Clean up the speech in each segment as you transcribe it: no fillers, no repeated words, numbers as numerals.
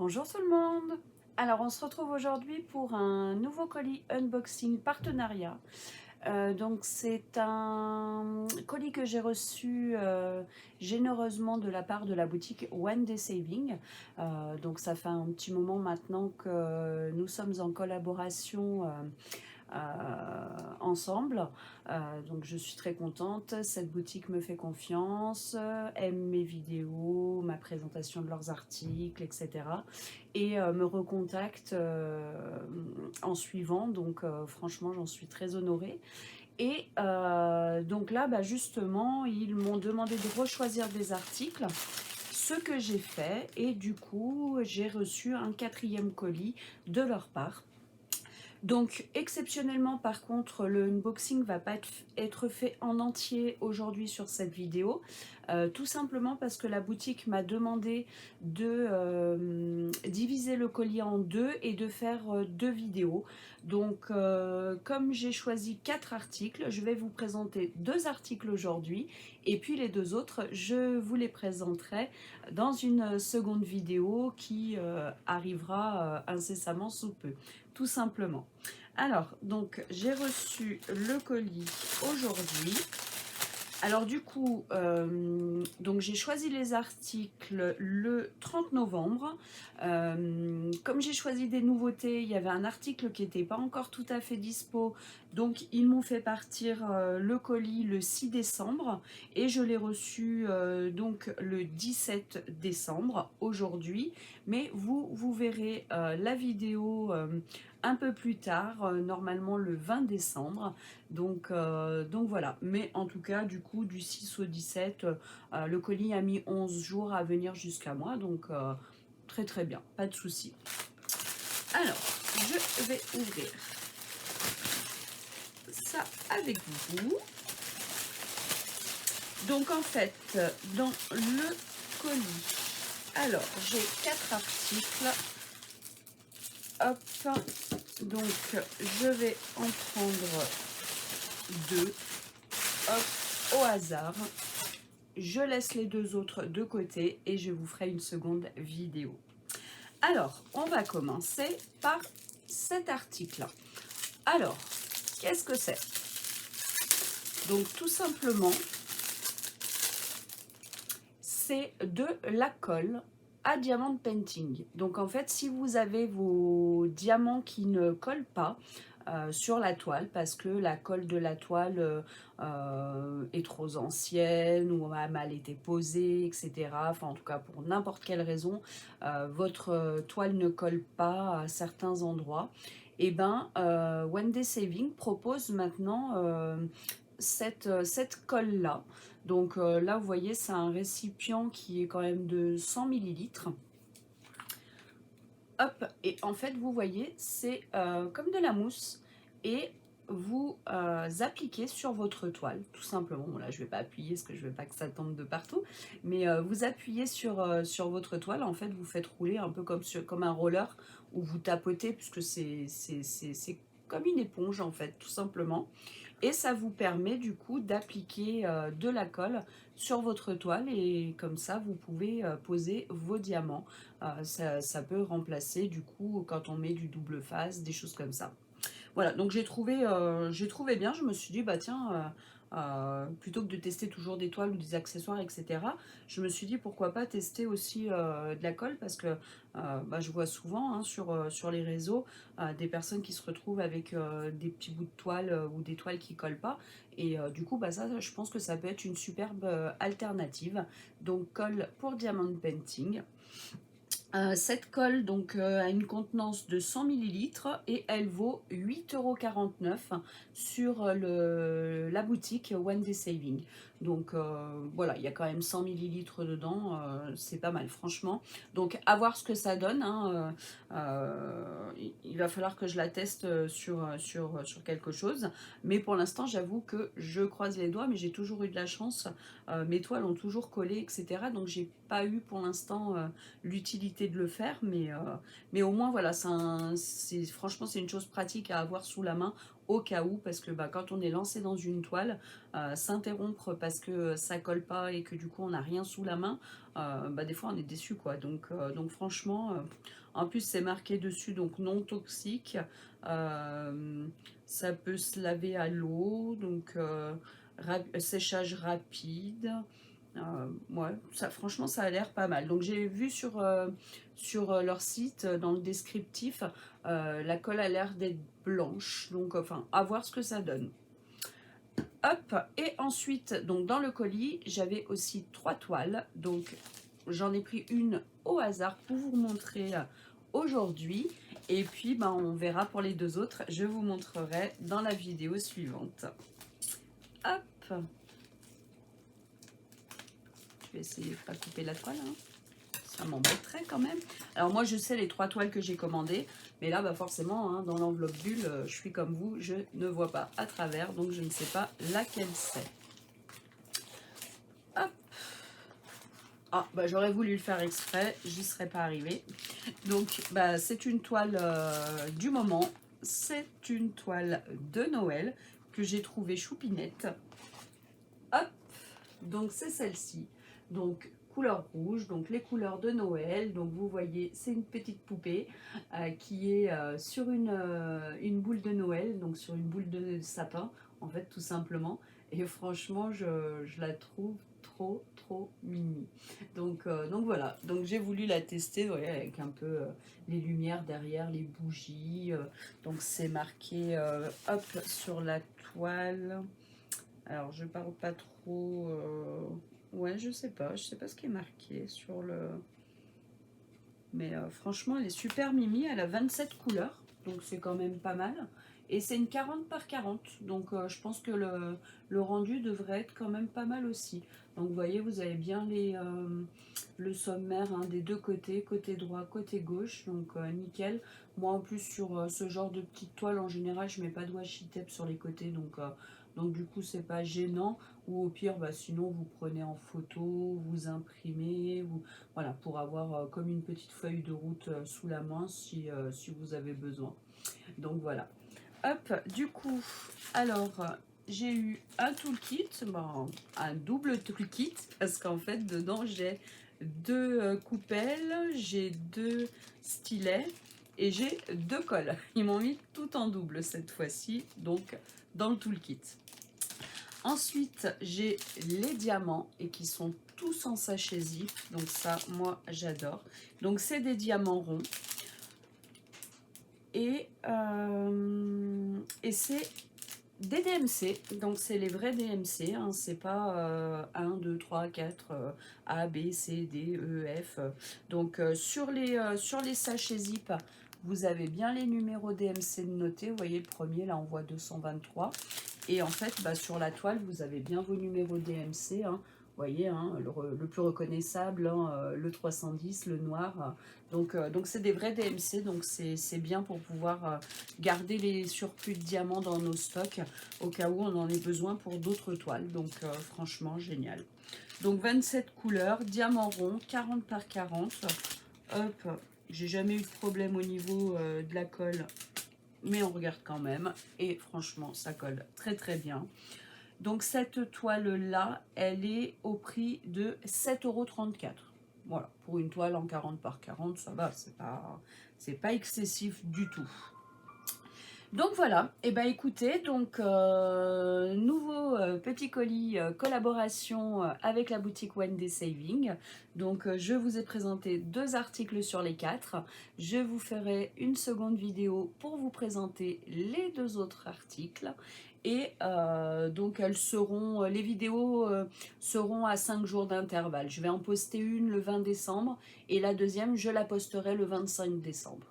Bonjour tout le monde. Alors on se retrouve aujourd'hui pour un nouveau colis unboxing partenariat. Donc c'est un colis que j'ai reçu généreusement de la part de la boutique One Day Saving. Donc ça fait un petit moment maintenant que nous sommes en collaboration ensemble. Donc je suis très contente. Cette boutique me fait confiance, aime mes vidéos, ma présentation de leurs articles, etc. Et me recontacte en suivant. Donc franchement, j'en suis très honorée. Et donc là, bah, justement, ils m'ont demandé de rechoisir des articles, ce que j'ai fait, et du coup, j'ai reçu un quatrième colis de leur part. Donc exceptionnellement par contre le unboxing va pas être fait en entier aujourd'hui sur cette vidéo, tout simplement parce que la boutique m'a demandé de diviser le colis en deux et de faire deux vidéos. Donc comme j'ai choisi 4 articles, je vais vous présenter 2 articles aujourd'hui et puis les 2 autres je vous les présenterai dans une seconde vidéo qui arrivera incessamment sous peu, tout simplement. Alors, donc, j'ai reçu le colis aujourd'hui. Alors du coup, donc j'ai choisi les articles le 30 novembre. Comme j'ai choisi des nouveautés, il y avait un article qui n'était pas encore tout à fait dispo. Donc ils m'ont fait partir le colis le 6 décembre et je l'ai reçu donc le 17 décembre aujourd'hui. Mais vous verrez la vidéo un peu plus tard, normalement le 20 décembre. Donc voilà, mais en tout cas du coup du 6 au 17, le colis a mis 11 jours à venir jusqu'à moi, donc très très bien, pas de souci. Alors, je vais ouvrir ça avec vous. Donc en fait, dans le colis, alors j'ai 4 articles. Hop, donc je vais en prendre 2. Hop, au hasard. Je laisse les 2 autres de côté et je vous ferai une seconde vidéo. Alors, on va commencer par cet article. Alors, qu'est-ce que c'est? Donc, tout simplement, c'est de la colle à diamant painting. Donc, en fait, si vous avez vos diamants qui ne collent pas, sur la toile parce que la colle de la toile est trop ancienne ou a mal été posée, etc. Enfin, en tout cas, pour n'importe quelle raison, votre toile ne colle pas à certains endroits. Et ben, One Day Saving propose maintenant cette colle-là. Donc là, vous voyez, c'est un récipient qui est quand même de 100 millilitres. Hop, et en fait, vous voyez, c'est comme de la mousse et vous appliquez sur votre toile, tout simplement. Bon, là, je ne vais pas appuyer parce que je ne veux pas que ça tombe de partout, mais vous appuyez sur votre toile. En fait, vous faites rouler un peu comme un roller où vous tapotez, puisque c'est comme une éponge, en fait, tout simplement. Et ça vous permet du coup d'appliquer de la colle sur votre toile et comme ça vous pouvez poser vos diamants. Ça peut remplacer du coup quand on met du double face, des choses comme ça. Voilà, donc j'ai trouvé bien, je me suis dit, bah tiens, plutôt que de tester toujours des toiles ou des accessoires, etc., je me suis dit pourquoi pas tester aussi de la colle parce que bah, je vois souvent hein, sur les réseaux des personnes qui se retrouvent avec des petits bouts de toile ou des toiles qui collent pas. Et du coup, bah, ça, je pense que ça peut être une superbe alternative. Donc, colle pour diamond painting. Cette colle donc, a une contenance de 100 millilitres et elle vaut 8,49 € sur la boutique One Day Saving. Donc voilà, il y a quand même 100 millilitres dedans, c'est pas mal franchement. Donc à voir ce que ça donne. Hein, il va falloir que je la teste sur quelque chose. Mais pour l'instant, j'avoue que je croise les doigts, mais j'ai toujours eu de la chance. Mes toiles ont toujours collé, etc. Donc j'ai pas eu pour l'instant l'utilité de le faire, mais au moins voilà, franchement c'est une chose pratique à avoir sous la main au cas où, parce que quand on est lancé dans une toile, s'interrompre parce que ça colle pas et que du coup on n'a rien sous la main, des fois on est déçu quoi. Donc franchement, en plus c'est marqué dessus, donc non toxique, ça peut se laver à l'eau, donc séchage rapide. Ouais, ça, franchement, ça a l'air pas mal. Donc, j'ai vu sur leur site, dans le descriptif, la colle a l'air d'être blanche. Donc, enfin, à voir ce que ça donne. Hop, et ensuite, donc dans le colis, j'avais aussi 3 toiles. Donc, j'en ai pris une au hasard pour vous montrer aujourd'hui. Et puis, on verra pour les 2 autres. Je vous montrerai dans la vidéo suivante. Hop! Je vais essayer de ne pas couper la toile, hein. Ça m'embêterait quand même. Alors moi je sais les 3 toiles que j'ai commandées, mais là forcément hein, dans l'enveloppe bulle, je suis comme vous, je ne vois pas à travers, donc je ne sais pas laquelle c'est. Hop. Ah j'aurais voulu le faire exprès, j'y serais pas arrivée. Donc c'est une toile du moment, c'est une toile de Noël que j'ai trouvée choupinette. Hop, donc c'est celle-ci. Donc couleur rouge, donc les couleurs de Noël. Donc vous voyez, c'est une petite poupée qui est sur une boule de Noël, donc sur une boule de sapin, en fait, tout simplement. Et franchement, je la trouve trop mimi. Donc voilà, donc j'ai voulu la tester, ouais, avec un peu les lumières derrière, les bougies. Donc c'est marqué hop sur la toile. Alors je parle pas trop. Ouais, je sais pas ce qui est marqué sur le. Mais franchement, elle est super mimi. Elle a 27 couleurs, donc c'est quand même pas mal. Et c'est une 40 par 40, donc je pense que le rendu devrait être quand même pas mal aussi. Donc vous voyez, vous avez bien le sommaire hein, des 2 côtés, côté droit, côté gauche, donc nickel. Moi en plus sur ce genre de petite toile en général, je mets pas de washi tape sur les côtés, donc du coup c'est pas gênant. Ou au pire, sinon vous prenez en photo, vous imprimez, voilà, pour avoir comme une petite feuille de route sous la main si vous avez besoin. Donc voilà. Hop, du coup, alors j'ai eu un toolkit, un double toolkit, parce qu'en fait dedans j'ai 2 coupelles, j'ai 2 stylets et j'ai 2 colles. Ils m'ont mis tout en double cette fois-ci, donc dans le toolkit. Ensuite, j'ai les diamants et qui sont tous en sachet zip. Donc ça, moi, j'adore. Donc c'est des diamants ronds. Et c'est des DMC. Donc c'est les vrais DMC. Hein. C'est pas 1, 2, 3, 4, A, B, C, D, E, F. Donc sur les sachets zip, vous avez bien les numéros DMC de notés. Vous voyez le premier, là on voit 223. Et en fait, sur la toile, vous avez bien vos numéros DMC. Hein. Vous voyez, hein, le plus reconnaissable, hein, le 310, le noir. Donc c'est des vrais DMC, donc c'est bien pour pouvoir garder les surplus de diamants dans nos stocks au cas où on en ait besoin pour d'autres toiles. Donc franchement, génial. Donc 27 couleurs, diamant rond, 40 par 40. Hop, j'ai jamais eu de problème au niveau de la colle, mais on regarde quand même. Et franchement, ça colle très bien. Donc cette toile-là, elle est au prix de 7,34 €. Voilà, pour une toile en 40 par 40, ça va, c'est pas excessif du tout. Donc voilà, et écoutez, donc nouveau petit colis collaboration avec la boutique One Day Saving. Donc je vous ai présenté 2 articles sur les 4. Je vous ferai une seconde vidéo pour vous présenter les 2 autres articles. Et donc les vidéos seront à 5 jours d'intervalle. Je vais en poster une le 20 décembre et la deuxième, je la posterai le 25 décembre.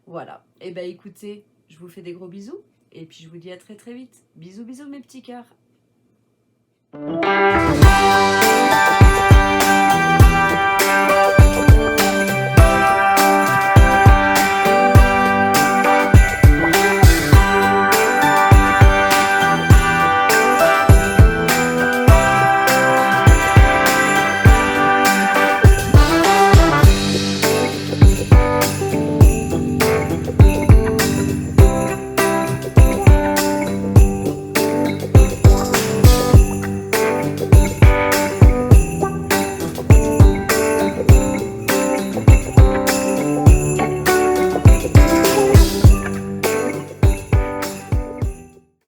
Voilà, et écoutez, je vous fais des gros bisous et puis je vous dis à très vite. Bisous mes petits cœurs.